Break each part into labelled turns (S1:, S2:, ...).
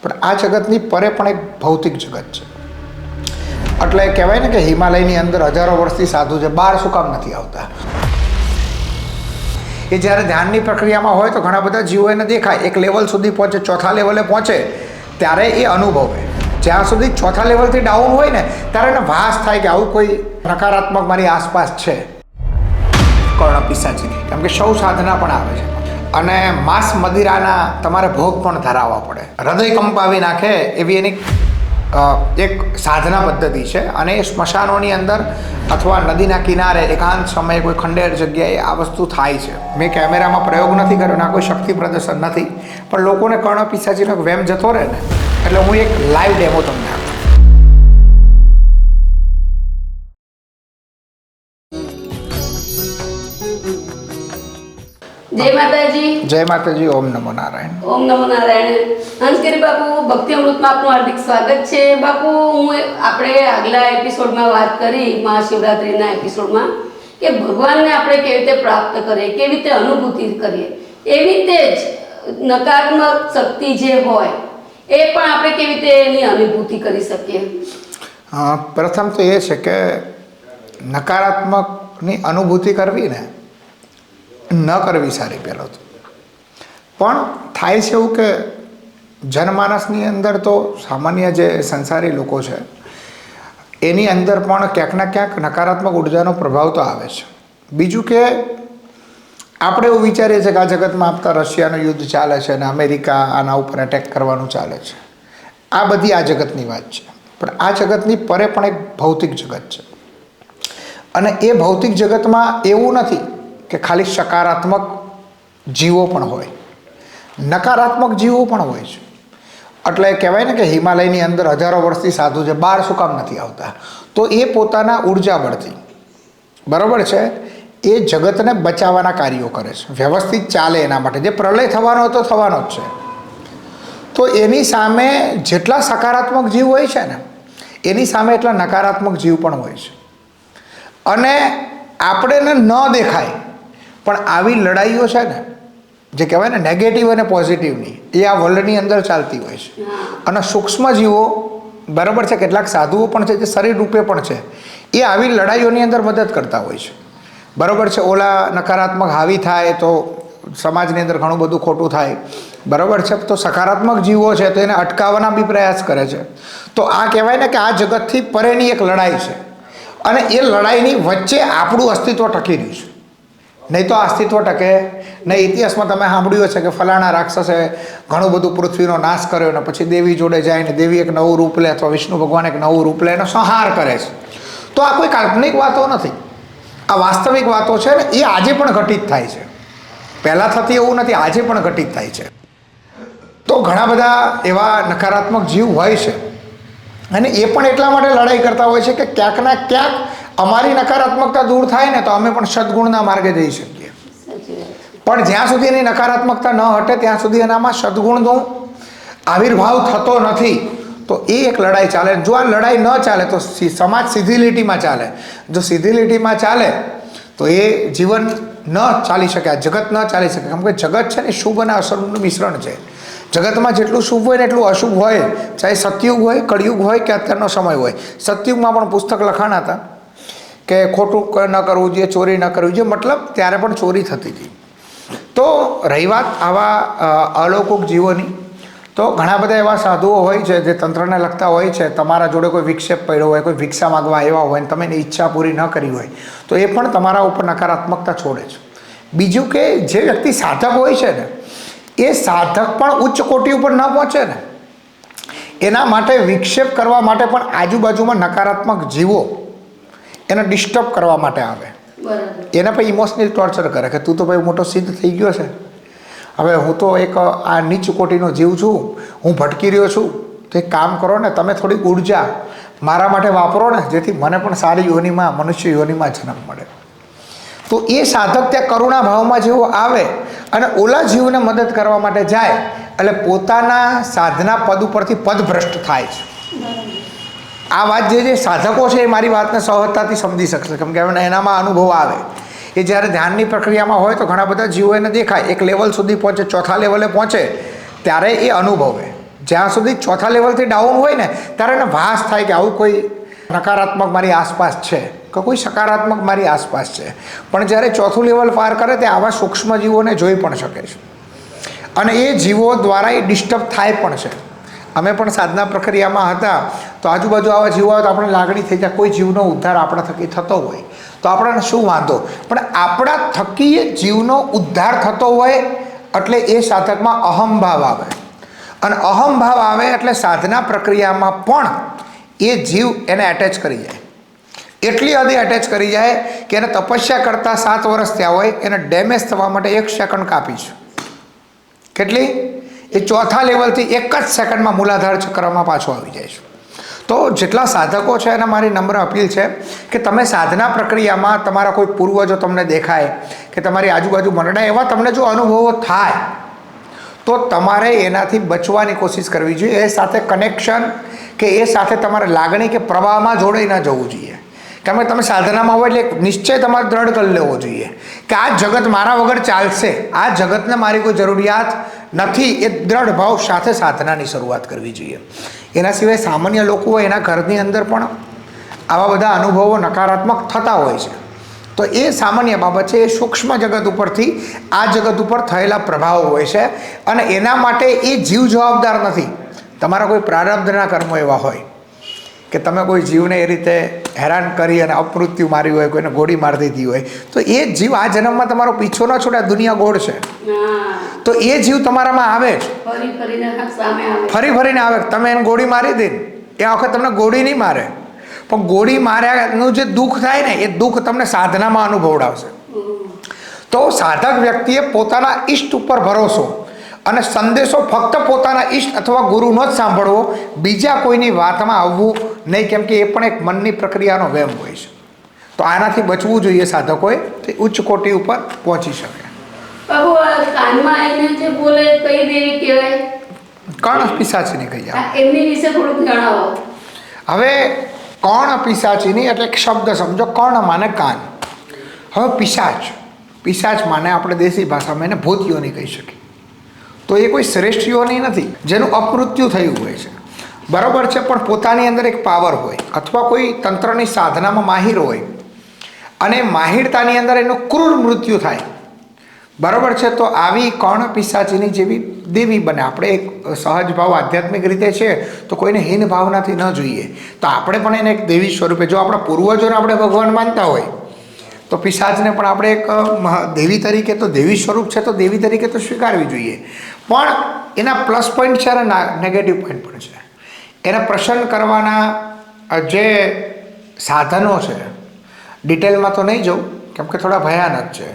S1: પણ આ જગતની પરે પણ એક ભૌતિક જગત છે. એટલે કહેવાય ને કે હિમાલયની અંદર હજારો વર્ષથી સાધુ છે, બહાર શું કામ નથી આવતા? એ જ્યારે ધ્યાનની પ્રક્રિયામાં હોય તો ઘણા બધા જીવો એને દેખાય, એક લેવલ સુધી પહોંચે, ચોથા લેવલે પહોંચે ત્યારે એ અનુભવે. જ્યાં સુધી ચોથા લેવલથી ડાઉન હોય ને ત્યારે એને ભાસ થાય કે આવું કોઈ નકારાત્મક મારી આસપાસ છે. કર્ણ પિશાચીની, કેમ કે સૌ સાધના પણ આવે છે અને માંસ મદિરાના તમારે ભોગ પણ ધરાવવા પડે, હૃદય કંપાવી નાખે એવી એની એક સાધના પદ્ધતિ છે. અને એ સ્મશાનોની અંદર અથવા નદીના કિનારે એકાંત સમયે કોઈ ખંડેર જગ્યાએ આ વસ્તુ થાય છે. મેં કેમેરામાં પ્રયોગ નથી કર્યો, ના કોઈ શક્તિ પ્રદર્શન નથી, પણ લોકોને કર્ણ પિશાચીનો વેમ જતો રહે ને એટલે હું એક લાઈવ ડેમો તમને આપું.
S2: જય માતાજી.
S1: જય માતાજી. ઓમ નમો નારાયણ.
S2: ઓમ નમો નારાયણ. હંસગીરી બાપુ, ભક્તિ અમૃતમાં આપનું હાર્દિક સ્વાગત છે. બાપુ, આપણે આગલા એપિસોડમાં વાત કરી, મહાશિવરાત્રિના એપિસોડમાં, કે ભગવાનને આપણે કેવી રીતે પ્રાપ્ત કરીએ, કેવી રીતે અનુભૂતિ કરીએ, એવી રીતે જ નકારાત્મક શક્તિ જે હોય એ પણ આપણે કેવી રીતે એની અનુભૂતિ કરી શકીએ?
S1: પ્રથમ તો એ છે કે નકારાત્મકની અનુભૂતિ કરવી ને ન કરવી સારી. પહેલો તો પણ થાય છે એવું કે જનમાનસની અંદર તો સામાન્ય જે સંસારી લોકો છે એની અંદર પણ ક્યાંક ના ક્યાંક નકારાત્મક ઉર્જાનો પ્રભાવ તો આવે છે. બીજું કે આપણે એવું વિચારીએ છીએ કે આ જગતમાં આપતા રશિયાનું યુદ્ધ ચાલે છે અને અમેરિકા આના ઉપર એટેક કરવાનું ચાલે છે. આ બધી આ જગતની વાત છે, પણ આ જગતની પરે પણ એક ભૌતિક જગત છે. અને એ ભૌતિક જગતમાં એવું નથી કે ખાલી સકારાત્મક જીવો પણ હોય, નકારાત્મક જીવો પણ હોય છે. એટલે કહેવાય ને કે હિમાલયની અંદર હજારો વર્ષથી સાધુ છે, બહાર શું કામ નથી આવતા? તો એ પોતાના ઉર્જા બળથી, બરાબર છે, એ જગતને બચાવવાના કાર્યો કરે છે, વ્યવસ્થિત ચાલે એના માટે. જે પ્રલય થવાનો હતો થવાનો જ છે. તો એની સામે જેટલા સકારાત્મક જીવ હોય છે ને એની સામે એટલા નકારાત્મક જીવ પણ હોય છે. અને આપણને ન દેખાય પણ આવી લડાઈઓ છે ને, જે કહેવાય ને નેગેટિવ અને પોઝિટિવની, એ આ વર્લ્ડની અંદર ચાલતી હોય છે. અને સૂક્ષ્મ જીવો, બરાબર છે, કેટલાક સાધુઓ પણ છે જે શરીર રૂપે પણ છે, એ આવી લડાઈઓની અંદર મદદ કરતા હોય છે. બરાબર છે. ઓલા નકારાત્મક હાવી થાય તો સમાજની અંદર ઘણું બધું ખોટું થાય, બરાબર છે. તો સકારાત્મક જીવો છે તો એને અટકાવવાના બી પ્રયાસ કરે છે. તો આ કહેવાય ને કે આ જગતથી પરેની એક લડાઈ છે. અને એ લડાઈની વચ્ચે આપણું અસ્તિત્વ ટકી રહ્યું છે. નહીં તો અસ્તિત્વ ટકે નહીં. ઇતિહાસમાં તમે સાંભળ્યું છે કે ફલાણા રાક્ષસે ઘણું બધું પૃથ્વીનો નાશ કર્યો ને પછી દેવી જોડે જાય ને દેવી એક નવું રૂપ લે અથવા વિષ્ણુ ભગવાન એક નવું રૂપ લે એનો સંહાર કરે છે. તો આ કોઈ કાલ્પનિક વાતો નથી, આ વાસ્તવિક વાતો છે ને. એ આજે પણ ઘટિત થાય છે. પહેલાં થતી એવું નથી, આજે પણ ઘટિત થાય છે. તો ઘણા બધા એવા નકારાત્મક જીવ હોય છે અને એ પણ એટલા માટે લડાઈ કરતા હોય છે કે ક્યાંક ના ક્યાંક અમારી નકારાત્મકતા દૂર થાય ને તો અમે પણ સદગુણના માર્ગે જઈ શકીએ. પણ જ્યાં સુધી એની નકારાત્મકતા ન હટે ત્યાં સુધી એનામાં સદગુણનો આવિર્ભાવ થતો નથી. તો એ એક લડાઈ ચાલે. જો આ લડાઈ ન ચાલે તો સમાજ સીધી લીટીમાં ચાલે. જો સીધી લીટીમાં ચાલે તો એ જીવન ન ચાલી શકે, આ જગત ન ચાલી શકે. કેમ કે જગત છે ને શુભ અને અશુભનું મિશ્રણ છે. જગતમાં જેટલું શુભ હોય ને એટલું અશુભ હોય, ચાહે સતયુગ હોય, કળિયુગ હોય કે અત્યારનો સમય હોય. સતયુગમાં પણ પુસ્તક લખાણા હતા કે ખોટું ન કરવું જોઈએ, ચોરી ન કરવી જોઈએ, મતલબ ત્યારે પણ ચોરી થતી હતી. તો રહી વાત આવા અલૌકિક જીવોની, તો ઘણા બધા એવા સાધુઓ હોય છે જે તંત્રને લગતા હોય છે. તમારા જોડે કોઈ વિક્ષેપ પડ્યો હોય, કોઈ ભિક્ષા માગવા આવ્યા હોય ને તમે એની ઈચ્છા પૂરી ન કરી હોય તો એ પણ તમારા ઉપર નકારાત્મકતા છોડે છે. બીજું કે જે વ્યક્તિ સાધક હોય છે ને એ સાધક પણ ઉચ્ચ કોટી ઉપર ન પહોંચે ને એના માટે વિક્ષેપ કરવા માટે પણ આજુબાજુમાં નકારાત્મક જીવો એને ડિસ્ટર્બ કરવા માટે આવે. એને પછી ઇમોશનલ ટોર્ચર કરે કે તું તો ભાઈ મોટો સિદ્ધ થઈ ગયો છે, હવે હું તો એક આ નીચ કોટીનો જીવ છું, હું ભટકી રહ્યો છું, તો એક કામ કરો ને, તમે થોડીક ઉર્જા મારા માટે વાપરો ને જેથી મને પણ સારી યોનિમાં, મનુષ્ય યોનિમાં જન્મ મળે. તો એ સાધક ત્યાં કરુણા ભાવમાં જેવો આવે અને ઓલા જીવને મદદ કરવા માટે જાય એટલે પોતાના સાધના પદ ઉપરથી પદભ્રષ્ટ થાય છે. આ વાત જે સાધકો છે એ મારી વાતને સહજતાથી સમજી શકશે, કેમ કે એનામાં અનુભવ આવે. એ જ્યારે ધ્યાનની પ્રક્રિયામાં હોય તો ઘણા બધા જીવો એને દેખાય, એક લેવલ સુધી પહોંચે, ચોથા લેવલે પહોંચે ત્યારે એ અનુભવે. જ્યાં સુધી ચોથા લેવલથી ડાઉન હોય ને ત્યારે એને ભાસ થાય કે આવું કોઈ નકારાત્મક મારી આસપાસ છે કે કોઈ સકારાત્મક મારી આસપાસ છે. પણ જ્યારે ચોથું લેવલ પાર કરે તે આવા સૂક્ષ્મ જીવોને જોઈ પણ શકે છે અને એ જીવો દ્વારા એ ડિસ્ટર્બ થાય પણ છે. અમે પણ સાધના પ્રક્રિયામાં હતા તો આજુબાજુ આવા જીવો આવે તો આપણે લાગણી થઈ જાય કોઈ જીવનો ઉદ્ધાર આપણા થકી થતો હોય તો આપણને શું વાંધો, પણ આપણા થકી એ જીવનો ઉદ્ધાર થતો હોય એટલે એ સાધકમાં અહમભાવ આવે અને અહમભાવ આવે એટલે સાધના પ્રક્રિયામાં પણ એ જીવ એને એટેચ કરી જાય. એટલી હદે એટેચ કરી જાય કે એને તપસ્યા કરતાં 7 વર્ષ થયા હોય એને ડેમેજ થવા માટે 1 સેકન્ડ કાપી છે. કેટલી? એ ચોથા લેવલથી 1 જ સેકન્ડમાં મૂલાધાર ચક્રમાં પાછો આવી જાય છે. તો જેટલા સાધકો છે એને મારી નમ્ર અપીલ છે કે તમે સાધના પ્રક્રિયામાં તમારા કોઈ પૂર્વજો તમને દેખાય કે તમારી આજુબાજુ મરડા એવા તમને જો અનુભવો થાય તો તમારે એનાથી બચવાની કોશિશ કરવી જોઈએ. એ સાથે કનેક્શન કે એ સાથે તમારે લાગણી કે પ્રવાહમાં જોડાઈ ન જવું જોઈએ. કારણ કે તમે સાધનામાં હોય એટલે નિશ્ચય તમારે દ્રઢ કરી લેવો જોઈએ કે આ જગત મારા વગર ચાલશે, આ જગતને મારી કોઈ જરૂરિયાત નથી. એ દ્રઢ ભાવ સાથે સાધનાની શરૂઆત કરવી જોઈએ. એના સિવાય સામાન્ય લોકો એના ઘરની અંદર પણ આવા બધા અનુભવો નકારાત્મક થતા હોય છે તો એ સામાન્ય બાબત છે. એ સૂક્ષ્મ જગત ઉપરથી આ જગત ઉપર થયેલા પ્રભાવો હોય છે અને એના માટે એ જીવ જવાબદાર નથી. તમારા કોઈ પ્રારબ્ધના કર્મો એવા હોય કે તમે કોઈ જીવને એ રીતે હેરાન કરી અને અપમૃત્યુ મારી હોય, કોઈને ગોળી મારી દીધી હોય તો એ જીવ આ જન્મમાં તમારો પીછો ન છોડે. દુનિયા ગોળ છે તો એ જીવ તમારામાં આવે જ, ફરી ફરીને આવે. તમે એને ગોળી મારી દે એ વખત તમને ગોળી નહીં મારે પણ ગોળી માર્યાનું જે દુઃખ થાય ને એ દુઃખ તમને સાધનામાં અનુભવડાવશે. તો સાધક વ્યક્તિએ પોતાના ઈષ્ટ ઉપર ભરોસો અને સંદેશો ફક્ત પોતાના ઈષ્ટ અથવા ગુરુનો જ સાંભળવો, બીજા કોઈની વાતમાં આવવું નહીં, કેમ કે એ પણ એક મનની પ્રક્રિયાનો વહેમ હોય છે. તો આનાથી બચવું જોઈએ સાધકોએ, તે ઉચ્ચ કોટી ઉપર પહોંચી શકે.
S2: કાનમાં આવીને જે બોલે કઈ દેવી કહેવાય?
S1: કર્ણ પિશાચીની કહી જાય.
S2: એમની વિશે થોડુંક જણાવો.
S1: હવે કર્ણ પિશાચીની એટલે એક શબ્દ સમજો. કર્ણ માને કાન. હવે પિશાચ માને આપણે દેશી ભાષામાં એને ભૂતિયોની કહી શકીએ. તો એ કોઈ શ્રેષ્ઠ યોની નથી જેનું અપમૃત્યુ થયું હોય છે, બરાબર છે. પણ પોતાની અંદર એક પાવર હોય અથવા કોઈ તંત્રની સાધનામાં માહિર હોય અને માહિરતાની અંદર એનું ક્રૂર મૃત્યુ થાય, બરાબર છે. તો આવી કર્ણ પિશાચીની જેવી દેવી બને. આપણે એક સહજ ભાવ આધ્યાત્મિક રીતે છે તો કોઈને હીન ભાવનાથી ન જોઈએ. તો આપણે પણ એને એક દેવી સ્વરૂપે, જો આપણા પૂર્વજોને આપણે ભગવાન માનતા હોય તો પિશાચને પણ આપણે એક દેવી તરીકે, તો દેવી સ્વરૂપ છે તો દેવી તરીકે તો સ્વીકારવી જોઈએ. પણ એના પ્લસ પોઈન્ટ છે અને નેગેટિવ પોઈન્ટ પણ છે. એને પ્રસન્ન કરવાના જે સાધનો છે, ડિટેલમાં તો નહીં જવું કેમ કે થોડા ભયાનક છે,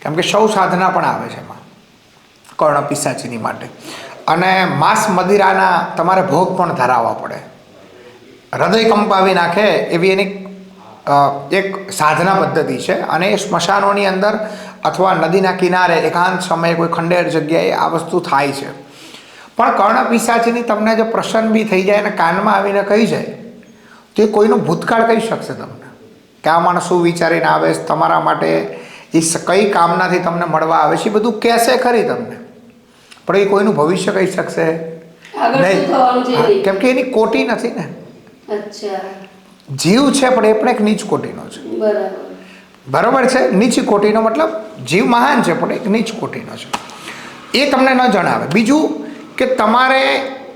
S1: કેમ કે સૌ સાધના પણ આવે છે એમાં કર્ણ પિશાચીની માટે. અને માંસ મદિરાના તમારે ભોગ પણ ધરાવવા પડે, હૃદય કંપાવી નાખે એવી એની એક સાધના પદ્ધતિ છે. અને એ સ્મશાનોની અંદર અથવા નદીના કિનારે એકાંત સમયે કોઈ ખંડેર જગ્યાએ આ વસ્તુ થાય છે. પણ કર્ણ પિશાચીની તમને જો પ્રસન્ન બી થઈ જાય અને કાનમાં આવીને કહી જાય તો એ કોઈનું ભૂતકાળ કહી શકશે તમને કે આ માણસ શું વિચારીને આવે છે તમારા માટે, એ કઈ કામનાથી તમને મળવા આવે છે, એ બધું કહેશે ખરી તમને, પણ એ કોઈનું ભવિષ્ય કહી શકશે નહીં, કેમ કે એની કોટી નથી ને. જીવ છે પણ એ પણ એક નીચ કોટીનો છે, બરાબર છે. નીચી કોટીનો મતલબ જીવ મહાન છે પણ એક નીચ કોટીનો છે, એ તમને ન જણાવે. બીજું કે તમારે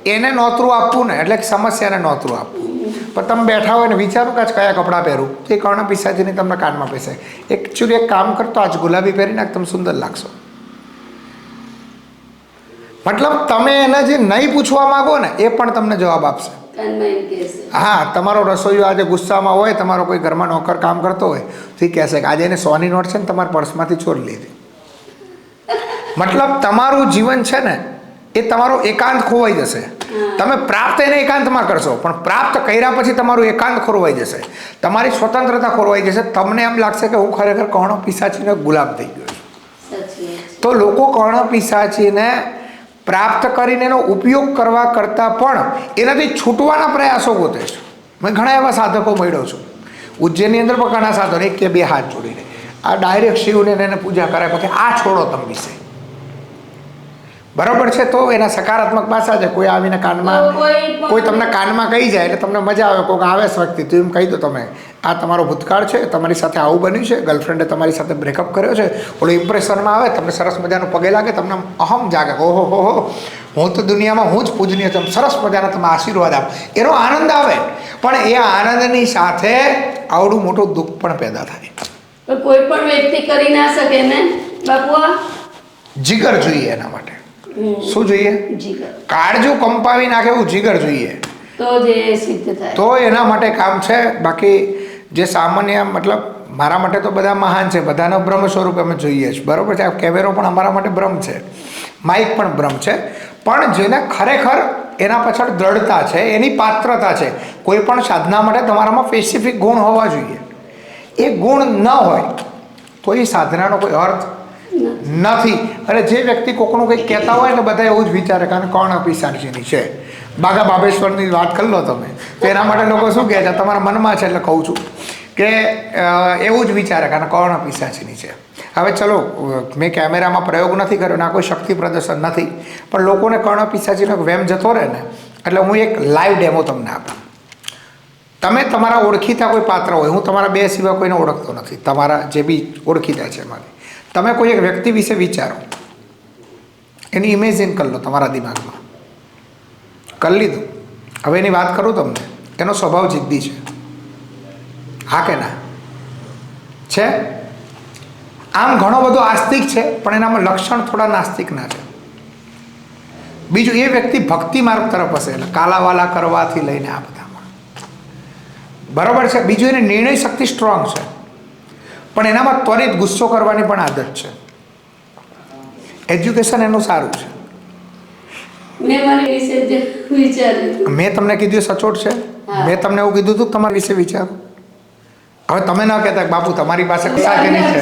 S1: એને નોતરું આપવું ને એટલે સમસ્યાને નોતરું આપવું. પણ તમે બેઠા હોય ને વિચારો કે આજ કયા કપડાં પહેરું, તો એ કર્ણ પિશાચીની તમને કાનમાં બેસે. એકચ્યુઅલી એક કામ કરતો આજ ગુલાબી પહેરી નાખ, તમે સુંદર લાગશો. મતલબ તમે એને જે નહીં પૂછવા માંગો ને એ પણ તમને જવાબ આપશે. હા, તમારો રસોઈયો આજે ગુસ્સામાં હોય, તમારો કોઈ ઘરમાં નોકર કામ કરતો હોય તો એ કહેશે કે આજે એને 100ની નોટ છે ને તમારા પર્સમાંથી ચોરી લીધી. મતલબ તમારું જીવન છે ને એ તમારો એકાંત ખોવાઈ જશે. તમે પ્રાપ્ત એને એકાંતમાં કરશો પણ પ્રાપ્ત કર્યા પછી તમારું એકાંત ખોરવાઈ જશે, તમારી સ્વતંત્રતા ખોરવાઈ જશે. તમને એમ લાગશે કે હું ખરેખર કર્ણ પિશાચીનો ગુલામ થઈ ગયો છું. તો લોકો કર્ણ પિશાચીને પ્રાપ્ત કરીને એનો ઉપયોગ કરવા કરતાં પણ એનાથી છૂટવાના પ્રયાસો ગોતે છે. મેં ઘણા એવા સાધકો મળ્યો છું ઉજ્જૈનની અંદર પણ ઘણા સાધકો, એક કે બે હાથ જોડીને આ ડાયરેક્ટ શિવને એને પૂજા કરાય પછી આ છોડો તમે વિશે. બરોબર છે. તો એના સકારાત્મક પાસા છે. કોઈ આવીને કાનમાં કોઈ તમને કાનમાં કહી જાય એટલે તમને મજા આવે. કોઈક આવે વ્યક્તિ તો એમ કહી દો તમે આ તમારો ભૂતકાળ છે, તમારી સાથે આવું બન્યું છે, ગર્લફ્રેન્ડે તમારી સાથે બ્રેકઅપ કર્યો છે, ઓલું ઇમ્પ્રેશનમાં આવે, તમને સરસ મજાનું પગે લાગે, તમને અહમ જાગે, ઓહો હો હો હું તો દુનિયામાં હું જ પૂજનીય છું, સરસ મજાના તમે આશીર્વાદ આપો, એનો આનંદ આવે. પણ એ આનંદની સાથે આવડું મોટું દુઃખ પણ પેદા થાય.
S2: પણ કોઈ પણ વ્યક્તિ કરી ના શકે ને બાપુ.
S1: જીગર જોઈએ એના માટે. શું જોઈએ?
S2: જીગર.
S1: કાળજું કંપાવી નાખે એવું જીગર જોઈએ,
S2: તો જે સિદ્ધ થાય.
S1: તો એના માટે કામ છે. બાકી જે સામાન્ય મતલબ મારા માટે તો બધા મહાન છે, બધાનો બ્રહ્મ સ્વરૂપ અમે જોઈએ છીએ, બરાબર છે. આ કેમેરો પણ અમારા માટે બ્રહ્મ છે, માઇક પણ બ્રહ્મ છે. પણ જેને ખરેખર એના પાછળ દ્રઢતા છે, એની પાત્રતા છે. કોઈ પણ સાધના માટે તમારામાં સ્પેસિફિક ગુણ હોવા જોઈએ. એ ગુણ ન હોય તો એ સાધનાનો કોઈ અર્થ નથી. અને જે વ્યક્તિ કોકનું કંઈક કહેતા હોય ને બધા એવું જ વિચારે કારણ કોણ પિશાચીની છે. બાગા બાબેશ્વરની વાત કરી લો તમે, તો એના માટે લોકો શું કહે છે, તમારા મનમાં છે એટલે કહું છું કે એવું જ વિચારે કારણ કોણ પિશાચીની છે. હવે ચલો મેં કેમેરામાં પ્રયોગ નથી કર્યો, ના કોઈ શક્તિ પ્રદર્શન નથી, પણ લોકોને કર્ણ પિશાચીનો વેમ જતો રહે ને એટલે હું એક લાઈવ ડેમો તમને આપું. તમે તમારા ઓળખીતા કોઈ પાત્ર હોય, હું તમારા બે સિવાય કોઈને ઓળખતો નથી, તમારા જે બી ઓળખીતા છે એમાંથી તમે કોઈ એક વ્યક્તિ વિશે વિચારો, એની ઇમેજિન કરી લો તમારા દિમાગમાં. કરી લીધું. હવે એની વાત કરું તમને, એનો સ્વભાવ જિદ્દી છે, હા કે ના છે? આમ ઘણો બધો આસ્તિક છે પણ એનામાં લક્ષણ થોડા નાસ્તિકના છે. બીજું એ વ્યક્તિ ભક્તિ માર્ગ તરફ હશે, એટલે કાલાવાલા કરવાથી લઈને આ બધામાં, બરાબર છે. બીજું એને નિર્ણય શક્તિ સ્ટ્રોંગ છે, પણ એનામાં ત્વરિત ગુસ્સો કરવાની પણ આદત છે. એજ્યુકેશન એનું સારું છે. મેં તમને કીધું સચોટ છે. મેં તમને એવું કીધું હતું તમારા વિશે વિચારો. હવે તમે ન કહેતા કે બાપુ તમારી પાસે પિશાચીની છે,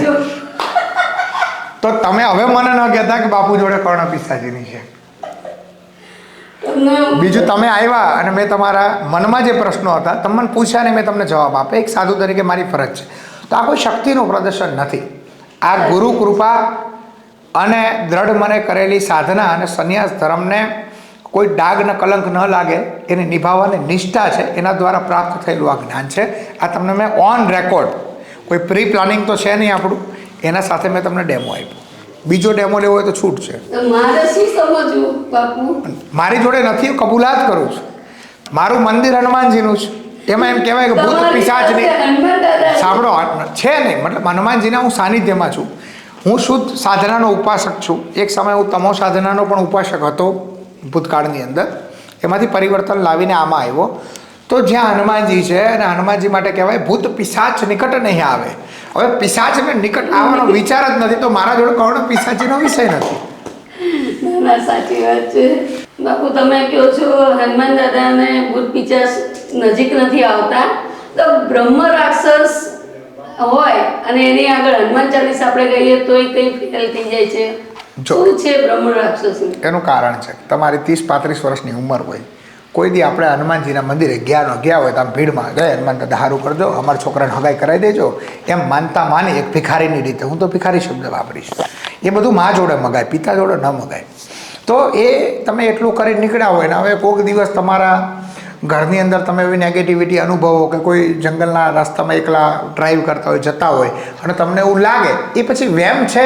S1: તો તમે હવે મને ન કહેતા કે બાપુ જોડે કર્ણ પિશાચીની છે. બીજું તમે આવ્યા અને મેં તમારા મનમાં જે પ્રશ્નો હતા તમે મને પૂછ્યા ને મેં તમને જવાબ આપે, એક સાધુ તરીકે મારી ફરજ છે. તો આ કોઈ શક્તિનું પ્રદર્શન નથી. આ ગુરુ કૃપા અને દ્રઢ મને કરેલી સાધના અને સંન્યાસ ધર્મને કોઈ ડાઘ ને કલંક ન લાગે એને નિભાવવાની નિષ્ઠા છે, એના દ્વારા પ્રાપ્ત થયેલું આ જ્ઞાન છે. આ તમને મેં ઓન રેકોર્ડ, કોઈ પ્રી પ્લાનિંગ તો છે નહીં આપણું, એના સાથે મેં તમને ડેમો આપ્યો. બીજો ડેમો લેવો હોય તો છૂટ છે.
S2: મારે શું સમજવું બાપુ?
S1: મારી જોડે નથી, કબૂલાત કરું છું. મારું મંદિર હનુમાનજીનું છે, એમાં એમ કહેવાય કે ભૂત પિશાચની સાંભળો છે નહીં, મતલબ હનુમાનજીના હું સાનિધ્યમાં છું. હું શુદ્ધ સાધનાનો ઉપાસક છું. એક સમય હું તમો સાધનાનો પણ ઉપાસક હતો ભૂતકાળની અંદર, એમાંથી પરિવર્તન લાવીને આમાં આવ્યો. તો જ્યાં હનુમાનજી છે અને હનુમાનજી માટે કહેવાય ભૂત પિશાચ નિકટ નહીં આવે. હવે પિશાચને નિકટ આવવાનો વિચાર જ નથી, તો મારા જોડે કર્ણ પિશાચીનો વિષય નથી.
S2: ના સાચી વાત છે બાપુ. તમે કહો છો હનુમાન દાદાને ભૂત પિશાચ નજીક નથી આવતા, તો બ્રહ્મ રાક્ષસ હોય અને એની આગળ હનુમાન ચાલીસ આપણે કહીએ તો એ કઈ ફેલ થઈ જાય છે. શું છે બ્રહ્મ રાક્ષસ?
S1: એનું કારણ છે તમારી 30-35 વર્ષની ઉંમર હોય, કોઈ દી આપણે હનુમાનજીના મંદિરે ગયા હોય તો આમ ભીડમાં ગયા, હનુમાન દાદા સારું કરજો, અમારા છોકરાને હગાઈ કરાવી દેજો, એમ માનતા માની એક ભિખારીની રીતે, હું તો ભિખારી શબ્દ વાપરીશ, એ બધું મા જોડે મગાય, પિતા જોડે ન મગાય. તો એ તમે એટલું કરી નીકળ્યા હોય ને હવે કોઈક દિવસ તમારા ઘરની અંદર તમે એવી નેગેટિવિટી અનુભવો કે કોઈ જંગલના રસ્તામાં એકલા ડ્રાઈવ કરતા હોય, જતા હોય અને તમને એવું લાગે, એ પછી વેમ છે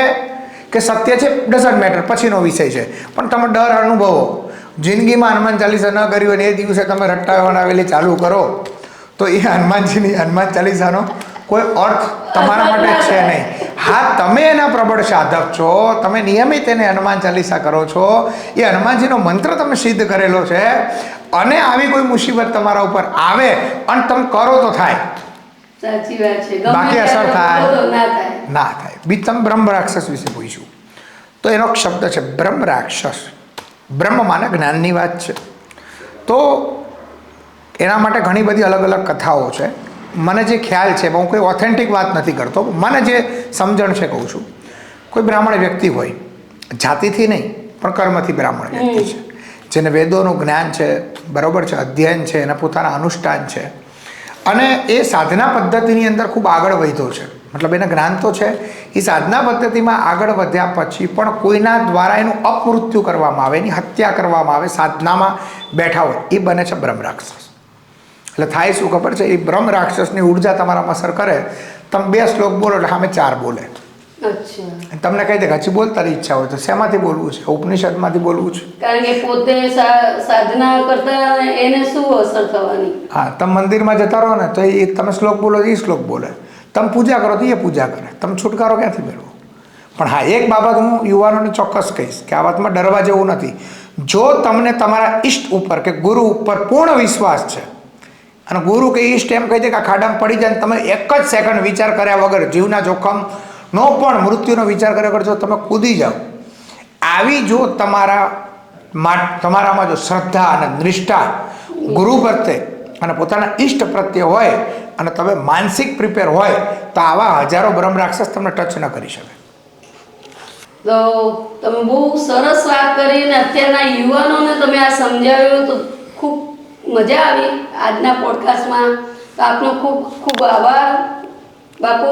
S1: કે સત્ય છે ડઝન્ટ મેટર, પછીનો વિષય છે. પણ તમે ડર અનુભવો, જિંદગીમાં હનુમાન ચાલીસા ન કરી હોય ને એ દિવસે તમે રટ્ટા વણાવેલી ચાલુ કરો તો એ હનુમાન ચાલીસાનો કોઈ અર્થ તમારા માટે છે નહીં. હા, તમે એના પ્રબળ સાધક છો, તમે નિયમિત એને હનુમાન ચાલીસા કરો છો, એ હનુમાનજીનો મંત્ર તમે સિદ્ધ કરેલો છે, અને આવી કોઈ મુસીબત તમારા ઉપર આવે અને તમે કરો તો થાય,
S2: સાચી વાત છે,
S1: બાકી અસર થાય
S2: ના
S1: થાય. બીજ તમે બ્રહ્મ રાક્ષસ વિશે પૂછ્યું તો એનો શબ્દ છે બ્રહ્મ રાક્ષસ. બ્રહ્મ માને જ્ઞાનની વાત છે. તો એના માટે ઘણી બધી અલગ અલગ કથાઓ છે. મને જે ખ્યાલ છે, હું કોઈ ઓથેન્ટિક વાત નથી કરતો, મને જે સમજણ છે કહું છું. કોઈ બ્રાહ્મણ વ્યક્તિ હોય, જાતિથી નહીં પણ કર્મથી બ્રાહ્મણ વ્યક્તિ છે, જેને વેદોનું જ્ઞાન છે, બરાબર છે, અધ્યયન છે, એના પોતાના અનુષ્ઠાન છે, અને એ સાધના પદ્ધતિની અંદર ખૂબ આગળ વધ્યો છે. મતલબ એને જ્ઞાન તો છે. એ સાધના પદ્ધતિમાં આગળ વધ્યા પછી પણ કોઈના દ્વારા એનું અપમૃત્યુ કરવામાં આવે, એની હત્યા કરવામાં આવે, સાધનામાં બેઠા હોય, એ બને છે બ્રહ્મ રાક્ષસ. એટલે થાય શું ખબર છે, એ બ્રહ્મ રાક્ષસની ઉર્જા તમારામાં અસર કરે. તમે 2 શ્લોક બોલો એટલે સામે 4 બોલે.
S2: અચ્છા.
S1: તમને કહી દે હજી બોલ તારી ઈચ્છા હોય તો શેમાંથી બોલવું છે, ઉપનિષદમાંથી બોલવું છે.
S2: કારણ કે પોતે સાધના કરતા એને શું અસર થવાની?
S1: હા, તમે મંદિરમાં જતા રહો ને તો એ તમે શ્લોક બોલો એ શ્લોક બોલે, તમે પૂજા કરો તો એ પૂજા કરે, તમે છુટકારો ક્યાંથી મેળવો? પણ હા, એક બાબત હું યુવાનોને ચોક્કસ કહીશ કે આ વાતમાં ડરવા જેવું નથી. જો તમને તમારા ઈષ્ટ ઉપર કે ગુરુ ઉપર પૂર્ણ વિશ્વાસ છે અને ગુરુ કે ઈષ્ટ એમ કહી દે કે આ ખાડામાં પડી જાય, તમે એક જ સેકન્ડ વિચાર કર્યા વગર, જીવના જોખમનો પણ મૃત્યુનો વિચાર કર્યા વગર જો તમે કૂદી જાઓ, આવી જો તમારામાં જો શ્રદ્ધા અને નિષ્ઠા ગુરુ પ્રત્યે અને પોતાના ઈષ્ટ પ્રત્યે હોય અને તમે માનસિક પ્રિપેર હોય તો આવા હજારો બ્રહ્મ રાક્ષસ તમને ટચ ન કરી શકે.
S2: તો તમે બહુ સરસ વાત કરી અને અત્યારના યુવાનોને તમે આ સમજાવ્યું તો ખૂબ મજા આવી આજના પોડકાસ્ટમાં. તો આપનો ખૂબ ખૂબ આભાર બાપુ.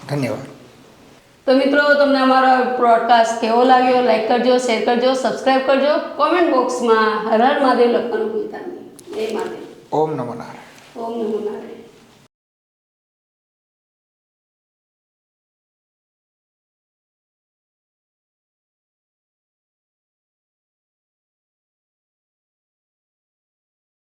S1: ધન્યવાદ.
S2: તો મિત્રો, તમને અમારો પોડકાસ્ટ કેવો લાગ્યો? લાઈક કરજો, શેર કરજો, સબસ્ક્રાઈબ કરજો. કોમેન્ટ બોક્સમાં હર હર મહાદેવ લખવાનું ભૂલતા નહીં. જય મહાદેવ.
S1: ઓમ નમો નારાયણ.
S2: ઓમ નમો નારાયણ.